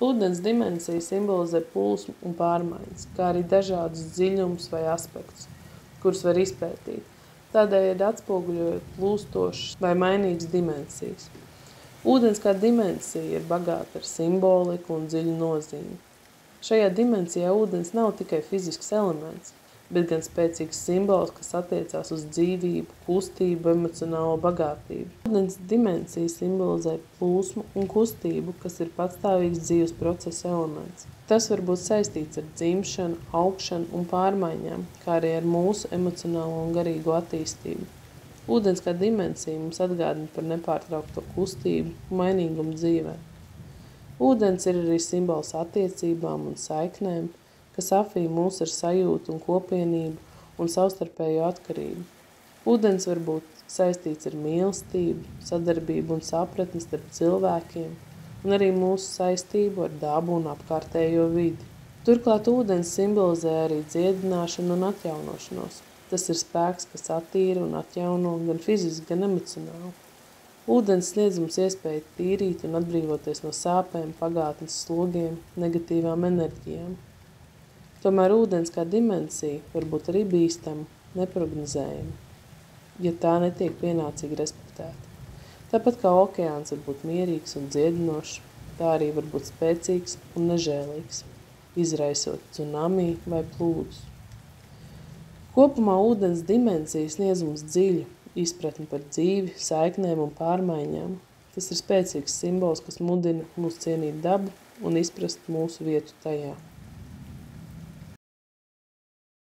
Ūdens dimensija simbolizē plūsmu un pārmaiņas, kā arī dažādus dziļumus vai aspektus, kurus var izpētīt, tādējādi atspoguļojot plūstošas vai mainīgas dimensijas. Ūdens kā dimensija ir bagāta ar simboliku un dziļu nozīmi. Šajā dimensijā ūdens nav tikai fizisks elements, bet gan spēcīgs simbols, kas attiecās uz dzīvību, kustību, emocionālo bagātību. Ūdens dimensija simbolizē plūsmu un kustību, kas ir patstāvīgs dzīves procesa elements. Tas var būt saistīts ar dzimšanu, augšanu un pārmaiņām, kā arī ar mūsu emocionālo un garīgo attīstību. Ūdens kā dimensija mums atgādina par nepārtraukto kustību un mainīgumu dzīvē. Ūdens ir arī simbols attiecībām un saiknēm, kas apvij mūs ar sajūtu un kopienību un savstarpējo atkarību. Ūdens var būt saistīts ar mīlestību, sadarbību un sapratni starp cilvēkiem, un arī mūsu saistību ar dabu un apkārtējo vidi. Turklāt ūdens simbolizē arī dziedināšanu un atjaunošanos. Tas ir spēks, kas attīra un atjauno gan fiziski, gan emocionāli. Ūdens sniedz mums iespēju tīrīt un atbrīvoties no sāpēm, pagātnes slogiem, negatīvām enerģijām. Tomēr ūdens kā dimensija var būt arī bīstama, neprognozējama, ja tā netiek pienācīgi respektēta. Tāpat kā okeāns var būt mierīgs un dziedinošs, tā arī var būt spēcīgs un nežēlīgs, izraisot tsunami vai plūdus. Kopumā ūdens dimensija sniedz mums dziļu izpratni par dzīvi, saiknēm un pārmaiņām. Tas ir spēcīgs simbols, kas mudina mūs cienīt dabu un izprast mūsu vietu tajā.